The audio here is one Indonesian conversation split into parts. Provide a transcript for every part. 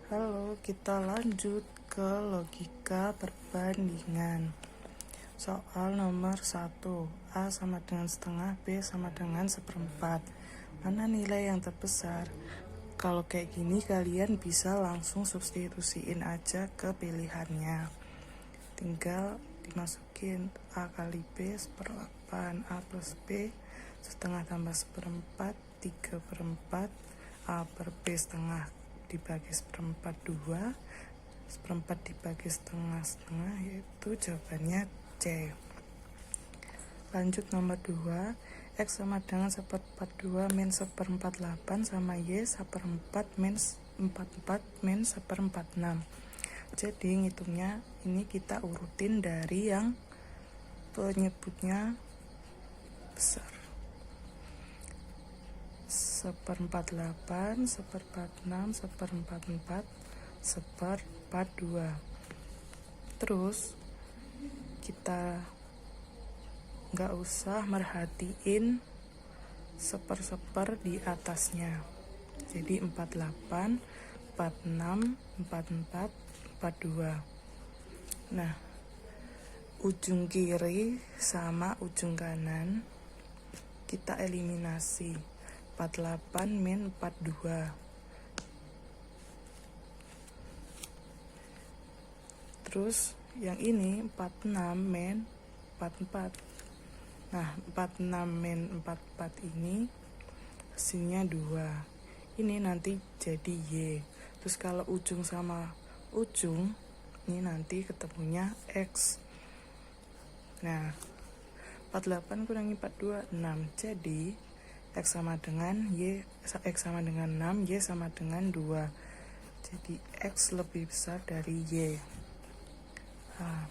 Halo, kita lanjut ke logika perbandingan. Soal nomor 1, A sama dengan setengah, B sama dengan seperempat. Mana nilai yang terbesar? Kalau kayak gini kalian bisa langsung substitusiin aja ke pilihannya. Tinggal dimasukin A kali B seperlapan, A plus B setengah tambah seperempat, 3/4, A per B setengah dibagi seperempat 2, seperempat dibagi setengah, yaitu jawabannya C. Lanjut nomor 2, X sama dengan seperempat 2 min seperempat 8 sama Y seperempat min 44 min seperempat 6. Jadi ngitungnya ini kita urutin dari yang penyebutnya besar. Seperempat 8, seperempat 6, seperempat 4, seperempat 2. Terus kita nggak usah merhatiin seper-seper di atasnya. Jadi 48, 46, 44, 42. Nah, ujung kiri sama ujung kanan kita eliminasi. 48 min 42. Terus yang ini 46 min 44. Nah, 46 min 44 ini hasilnya 2. Ini nanti jadi Y. Terus kalau ujung sama ujung, ini nanti ketemunya X. Nah, 48 kurangi 42, 6. Jadi X sama dengan Y, X sama dengan 6, Y sama dengan 2. Jadi X lebih besar dari Y. Nah,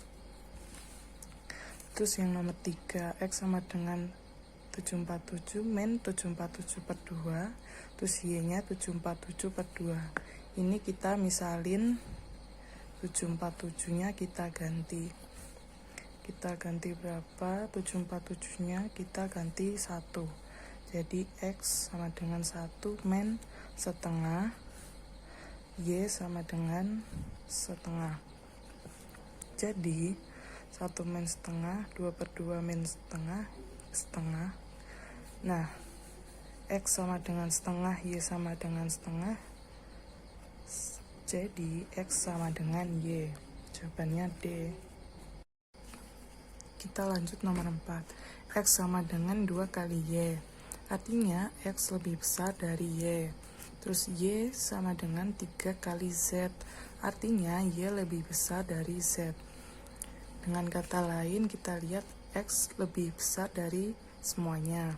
terus yang nomor 3, X sama dengan 747 min 747 per 2, terus Y nya 747 per 2. Ini kita misalin 747 nya kita ganti berapa? 747 nya kita ganti 1. Jadi X sama dengan 1 min setengah, Y sama dengan setengah. Jadi 1 min setengah, 2 per 2 min setengah, setengah. Nah, X sama dengan setengah, Y sama dengan setengah. Jadi X sama dengan Y. Jawabannya D. Kita lanjut nomor 4. X sama dengan 2 kali Y. Artinya X lebih besar dari Y. Terus Y sama dengan 3 kali Z. Artinya Y lebih besar dari Z. Dengan kata lain kita lihat X lebih besar dari semuanya.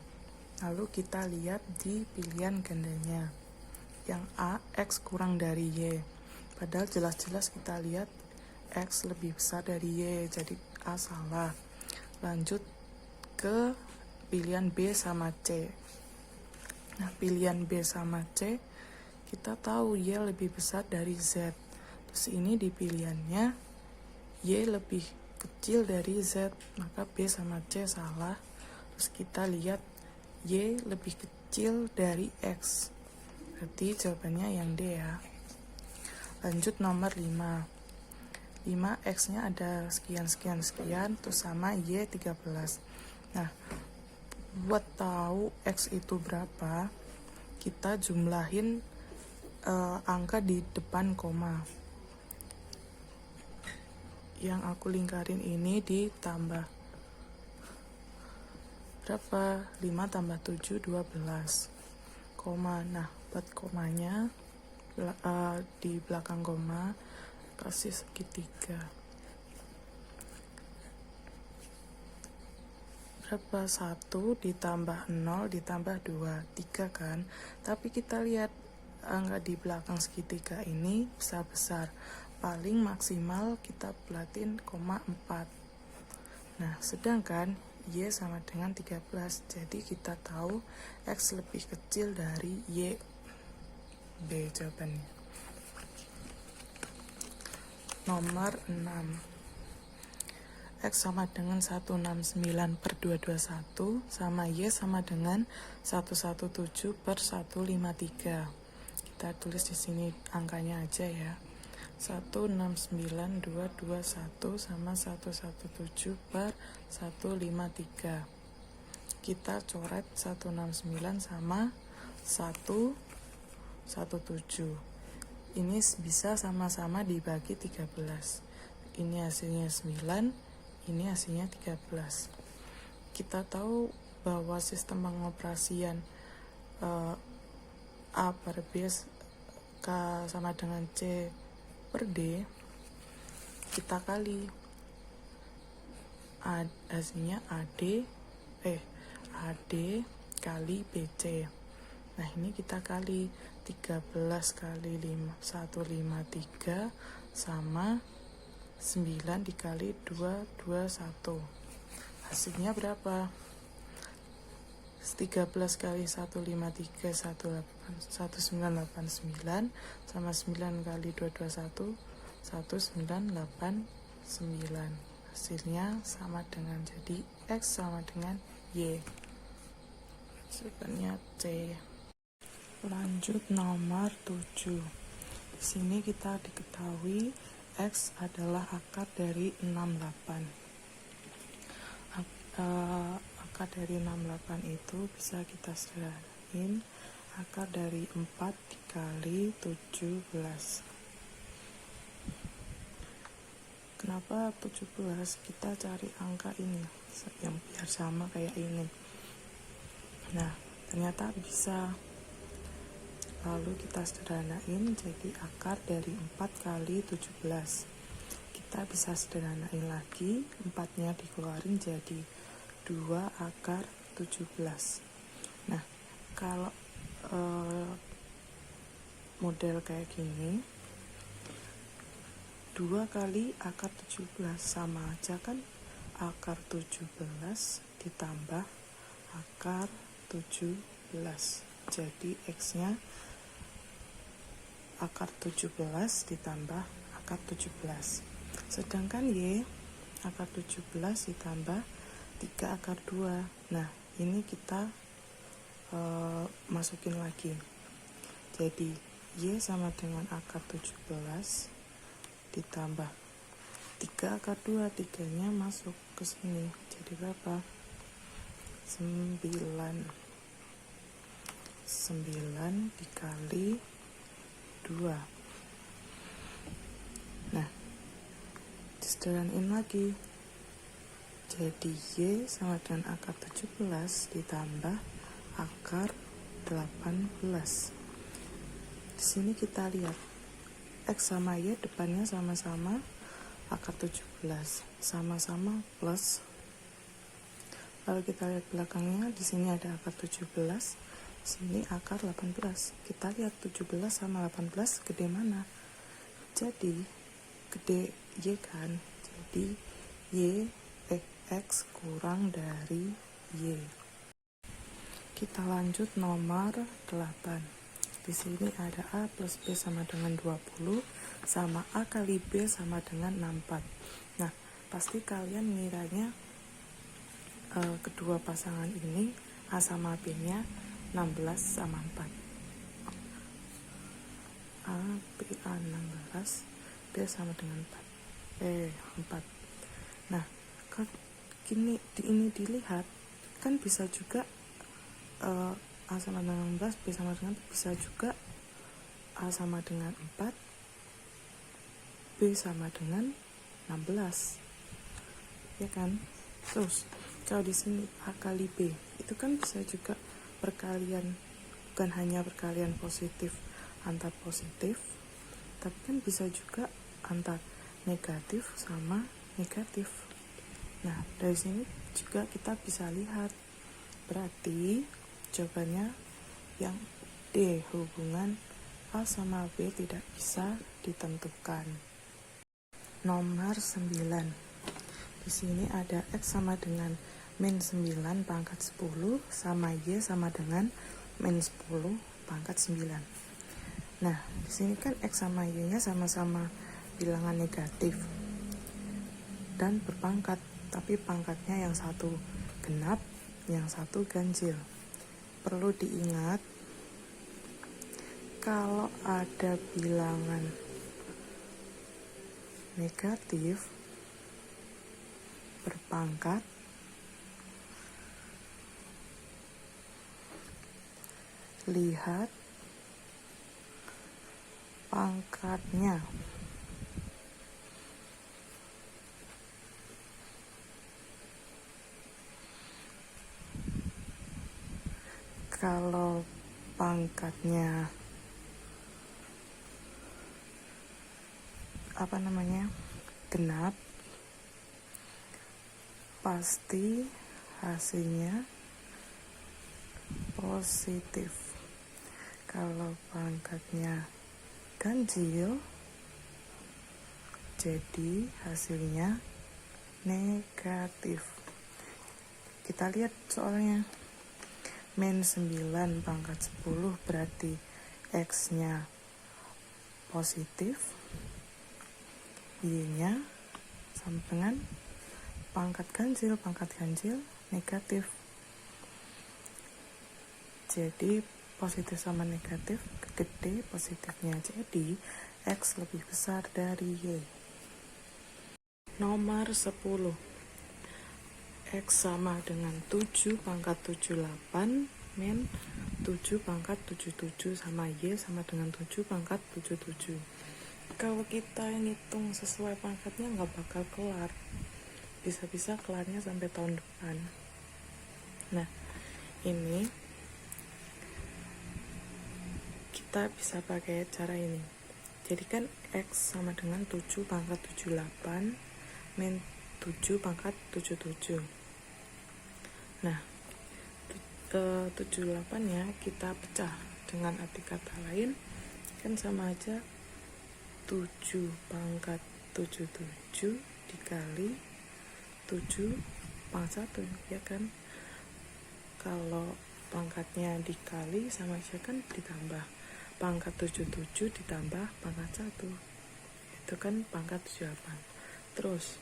Lalu kita lihat di pilihan gandanya. Yang A, X kurang dari Y. Padahal jelas-jelas kita lihat X lebih besar dari Y. Jadi A salah. Lanjut ke pilihan B sama C. Nah, pilihan B sama C kita tahu Y lebih besar dari Z. Terus ini di pilihannya Y lebih kecil dari Z, maka B sama C salah. Terus kita lihat Y lebih kecil dari X. Berarti jawabannya yang D ya. Lanjut nomor 5. 5 X-nya ada sekian, terus sama Y 13. Nah, buat tahu X itu berapa, kita jumlahin angka di depan koma. Yang aku lingkarin ini ditambah. Berapa? 5 tambah 7, 12. Koma. Nah, buat komanya di belakang koma kasih segitiga. Berapa? 1 ditambah 0 ditambah 2, 3 kan? Tapi kita lihat angka di belakang segitiga ini besar-besar. Paling maksimal kita bulatin 4. Nah, sedangkan Y sama dengan 13. Jadi kita tahu X lebih kecil dari Y. B jawabannya. Nomor 6. X sama dengan 169 per 221 sama Y sama dengan 117 per 153. kita tulis di sini angkanya aja ya. 169.221 sama 117 per 153. Kita coret 169 sama 117. Ini bisa sama-sama dibagi 13. Ini hasilnya 9, ini hasilnya 13. Kita tahu bahwa sistem pengoperasian A per B K sama dengan C per D, kita kali hasilnya AD kali BC. Nah, ini kita kali 13 kali 153 sama 9 dikali 221. Hasilnya berapa? 13 kali 153 1989 sama 9 kali 221 1989. Hasilnya sama dengan, jadi X sama dengan Y. Jawabannya C. Lanjut nomor 7. Di sini kita diketahui X adalah akar dari 68. Akar dari 68 itu bisa kita sederhanain akar dari 4 dikali 17. Kenapa 17? Kita cari angka ini yang biar sama kayak ini. Nah, ternyata bisa. Lalu kita sederhanain jadi akar dari 4 kali 17. Kita bisa sederhanain lagi, 4-nya dikeluarin jadi 2 akar 17. Nah, kalau model kayak gini, 2 kali akar 17 sama aja kan, akar 17 ditambah akar 17. Jadi X-nya akar 17 ditambah akar 17. Sedangkan Y akar 17 ditambah 3 akar 2. Nah, ini kita masukin lagi. Jadi Y sama dengan akar 17 ditambah 3 akar 2. 3-nya masuk ke sini. Jadi berapa? 9 dikali 2. Nah, disederhanain lagi. Jadi Y sama dengan akar 17 ditambah akar 18. Di sini kita lihat X sama Y depannya sama-sama akar 17, sama-sama plus. Lalu kita lihat belakangnya, di sini ada akar 17, sini akar 18. Kita lihat 17 sama 18 gede mana? Jadi gede Y kan. Jadi X kurang dari Y. Kita lanjut nomor 8. Di sini ada A plus B sama dengan 20 sama A kali B sama dengan 64. Nah, pasti kalian ngiranya kedua pasangan ini A sama B-nya 16 sama 4. A, B, A 16, B sama dengan 4. Nah, kalau ini dilihat, kan bisa juga A sama dengan 16, B sama dengan, bisa juga A sama dengan 4, B sama dengan 16. Ya kan? Terus, kalau di sini A kali B, itu kan bisa juga perkalian, bukan hanya perkalian positif antar positif, tapi kan bisa juga antar negatif sama negatif. Nah, dari sini juga kita bisa lihat, berarti jawabannya yang D, hubungan A sama B tidak bisa ditentukan. Nomor 9. Di sini ada X sama dengan min 9 pangkat 10 sama Y sama dengan min 10 pangkat 9. Nah, di sini kan X sama Y-nya sama-sama bilangan negatif dan berpangkat, tapi pangkatnya yang satu genap, yang satu ganjil. Perlu diingat, Kalau ada bilangan negatif berpangkat, lihat pangkatnya. Kalau pangkatnya genap, pasti hasilnya positif. Kalau pangkatnya ganjil, jadi hasilnya negatif. Kita lihat soalnya. Min 9 pangkat 10 berarti X-nya positif, Y-nya sama dengan pangkat ganjil negatif. Jadi positif sama negatif, gede positifnya. Jadi X lebih besar dari Y. Nomor 10. X sama dengan 7 pangkat 78 min 7 pangkat 77 sama Y sama dengan 7 pangkat 77. Kalau kita ngitung sesuai pangkatnya nggak bakal kelar. Bisa-bisa kelarnya sampai tahun depan. Nah, ini kita bisa pakai cara ini. Jadi kan X sama dengan 7 pangkat 78 min 7 pangkat 77. Nah, 78-nya kita pecah dengan arti kata lain kan sama aja 7 pangkat 77 dikali 7 pangkat 1, ya kan? Kalau pangkatnya dikali sama aja kan ditambah. Pangkat 77 ditambah pangkat 1. Itu kan pangkat 78. Terus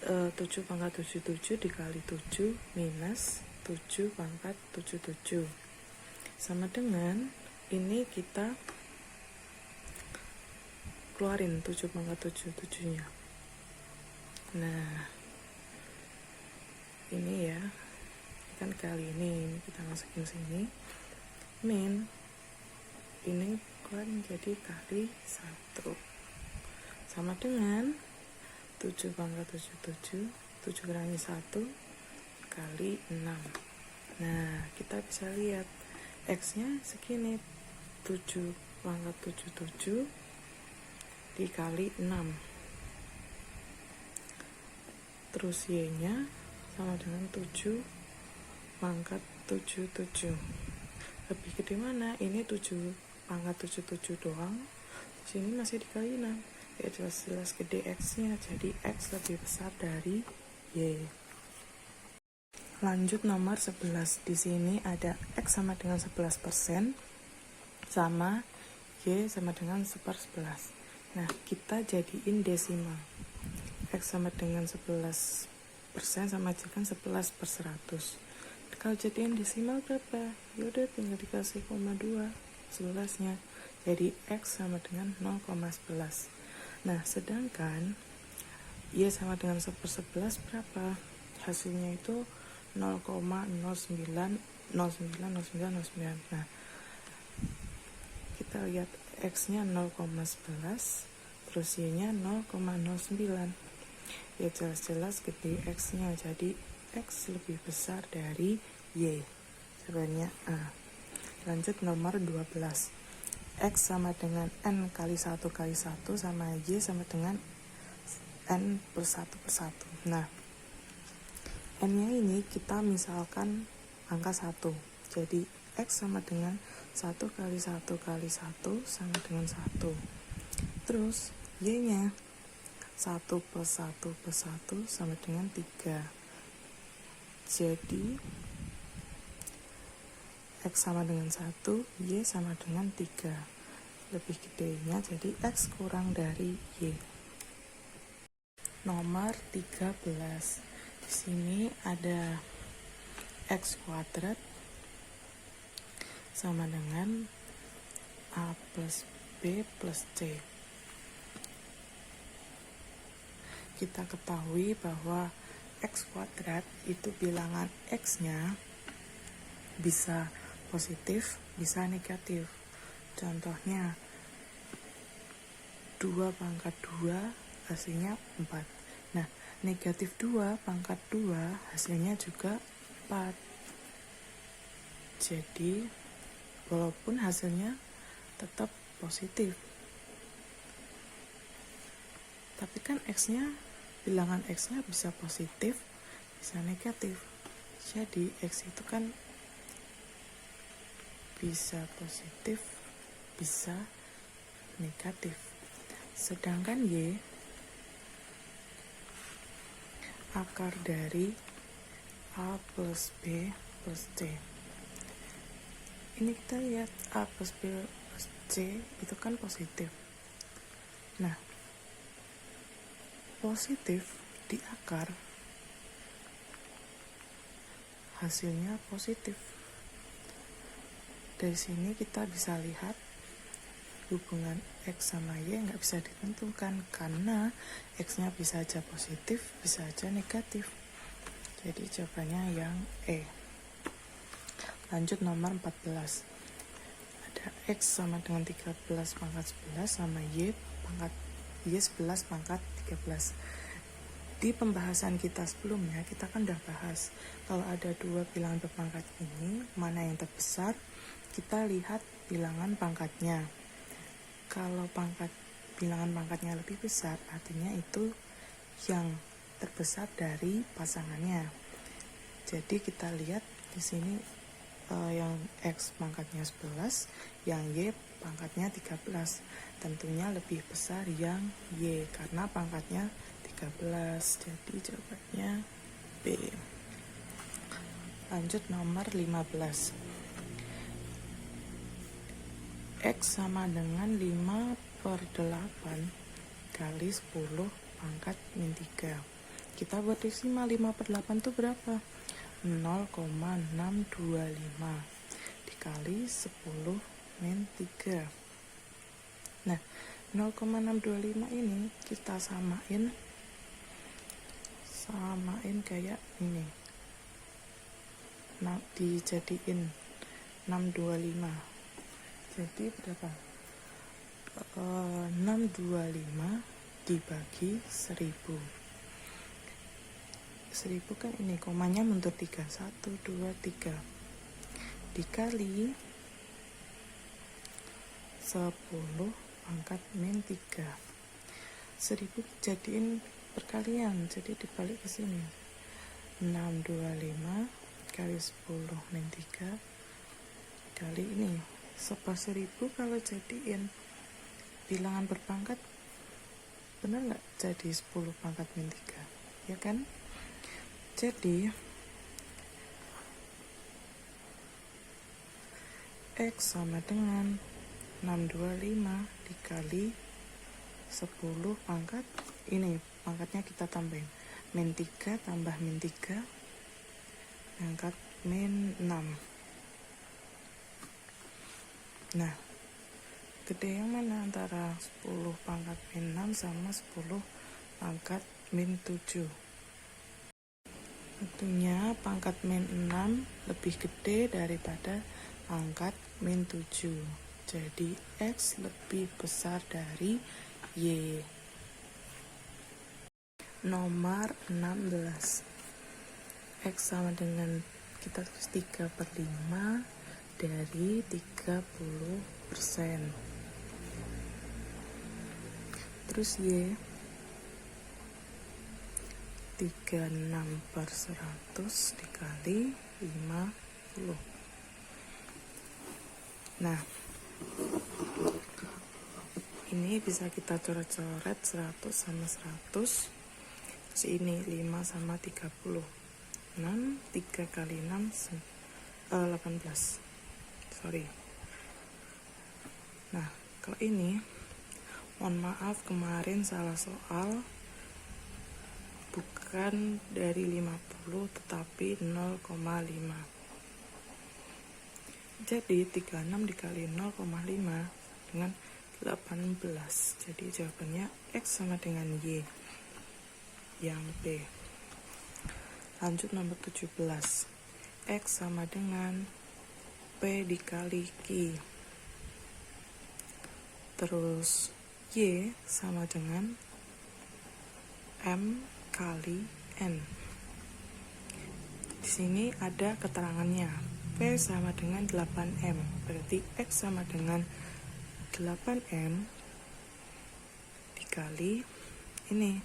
7 pangkat 77 dikali 7 minus 7 pangkat 77 sama dengan ini kita keluarin 7 pangkat 77 nya. Nah, ini ya kan kali ini kita masukin sini min ini keluarin jadi kali 1 sama dengan 7 pangkat 77 7 kurangi 1 kali 6. Nah, kita bisa lihat X nya segini 7 pangkat 77 dikali 6, terus Y nya sama dengan 7 pangkat 77. Lebih gede mana? Ini 7 pangkat 77 doang, sini masih dikali 6. Ya jelas-jelas gede X-nya, jadi X lebih besar dari Y. Lanjut nomor 11. Di sini ada X sama dengan 11% sama Y sama dengan 1/11. Nah, kita jadiin desimal. X sama dengan 11% sama aja kan 11/100. Kalau jadiin desimal berapa? Yaudah tinggal dikasih 0,2 11-nya. Jadi X sama dengan 0,11. Nah, sedangkan Y sama dengan 1/11 berapa? Hasilnya itu 0,09090909. Nah, kita lihat X-nya 0,11, terus Y-nya 0,09. Ya jelas-jelas gede X-nya, jadi X lebih besar dari Y. Jawabannya A. Lanjut nomor 12. X sama dengan N kali 1 kali 1 sama Y sama dengan N plus 1/1. Nah, N-nya ini kita misalkan angka 1. Jadi X sama dengan 1 kali 1 kali 1 sama dengan 1. Terus Y-nya 1 plus 1 plus 1 sama dengan 3. Jadi X sama dengan 1, Y sama dengan 3. Lebih gedenya jadi X kurang dari Y. Nomor 13. Di sini ada X kuadrat sama dengan A plus B plus C. Kita ketahui bahwa X kuadrat itu bilangan X-nya bisa positif, bisa negatif. Contohnya 2 pangkat 2 hasilnya 4. Nah, negatif 2 pangkat 2 hasilnya juga 4. Jadi, walaupun hasilnya tetap positif, tapi kan X-nya, bilangan X-nya bisa positif, bisa negatif. Jadi, X itu kan bisa positif, bisa negatif. Sedangkan Y, akar dari A plus B plus C. Ini kita lihat A plus B plus C itu kan positif. Nah, positif di akar hasilnya positif. Dari sini kita bisa lihat hubungan X sama Y nggak bisa ditentukan karena X-nya bisa aja positif, bisa aja negatif. Jadi jawabannya yang E. Lanjut nomor 14. Ada X sama dengan 13 pangkat 11 sama Y 11 pangkat 13. Di pembahasan kita sebelumnya, kita kan udah bahas kalau ada dua bilangan berpangkat ini, mana yang terbesar, kita lihat bilangan pangkatnya. Kalau bilangan pangkatnya lebih besar, artinya itu yang terbesar dari pasangannya. Jadi kita lihat di sini yang X pangkatnya 11, yang Y pangkatnya 13. Tentunya lebih besar yang Y karena pangkatnya 13. Jadi jawabannya B. Lanjut nomor 15. X sama dengan 5/8 kali 10 pangkat min 3. Kita buat desimal, 5/8 itu berapa? 0,625 dikali 10 min 3. Nah, 0,625 ini kita samain kayak ini. Nah, dijadiin 625. Jadi berapa? 625 dibagi 1000. 1000 kan ini komanya mundur 3, 1, 2, 3 dikali 10 pangkat min 3. 1000 jadiin perkalian, jadi dibalik ke sini. 625 kali 10 min 3 kali ini 1000 kalau jadiin bilangan berpangkat, benar nggak jadi 10 pangkat min 3, ya kan? Jadi X sama dengan 625 dikali 10 pangkat ini, pangkatnya kita tambahin min 3 tambah min 3 pangkat min 6. Nah, gede yang mana antara 10 pangkat min 6 sama 10 pangkat min 7? Tentunya pangkat min 6 lebih gede daripada pangkat min 7. Jadi X lebih besar dari Y. Nomor 16. X sama dengan, kita tulis 3/5 dari 30%. Terus Y 36/100 dikali 50. Nah, ini bisa kita coret-coret 100 sama 100. Terus ini 5 sama 30. 6, 3 kali 6 18. Sorry. Nah, kalau ini, mohon maaf kemarin salah soal, bukan dari 50 tetapi 0,5. Jadi 36 dikali 0,5 dengan 18. Jadi jawabannya X sama dengan Y yang B. Lanjut nomor 17. X sama dengan P dikali Q. Terus Y sama dengan M kali N. Di sini ada keterangannya. P sama dengan 8M. Berarti X sama dengan 8M dikali ini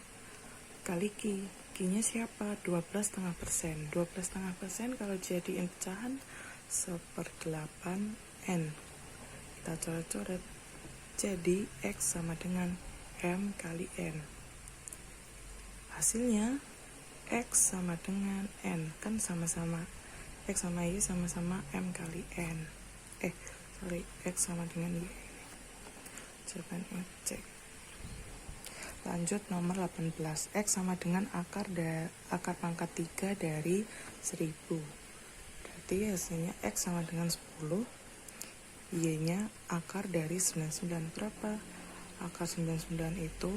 kali Q. Q-nya siapa? 12,5%. 12,5% kalau jadiin pecahan 1/8N. Kita coret-coret. Jadi X sama dengan M kali N. Hasilnya X sama dengan N. Kan sama-sama X sama Y sama-sama M kali N. X sama dengan Y. Jawabannya C. Lanjut nomor 18. X sama dengan akar pangkat 3 dari 1000. Berarti hasilnya X sama dengan 10. Y-nya akar dari 99. Berapa? Akar 99 itu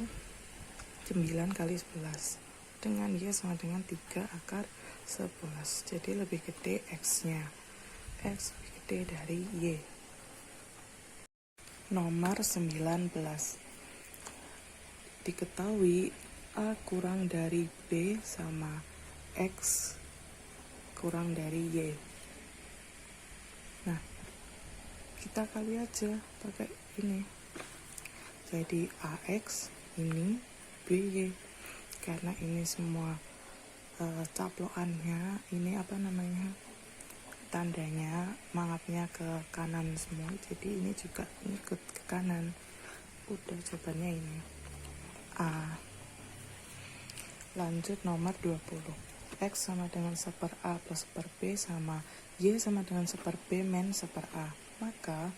9 kali 11. Dengan Y sama dengan 3 akar 11. Jadi lebih gede X-nya. X lebih gede dari Y. Nomor 19. Diketahui A kurang dari B sama X kurang dari Y. Nah, kita kali aja pakai ini. Jadi AX ini BY. Karena ini semua caplokannya, ini tandanya mangapnya ke kanan semua, jadi ini juga ikut ke kanan. Udah, jawabannya ini A. Lanjut nomor 20. X sama dengan 1/A plus 1/B sama Y sama dengan 1/B min 1/A. Maka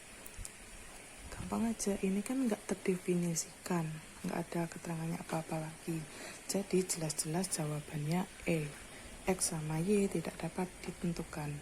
gampang aja, ini kan nggak terdefinisikan, nggak ada keterangannya apa-apa lagi. Jadi jelas-jelas jawabannya E. X sama Y tidak dapat ditentukan.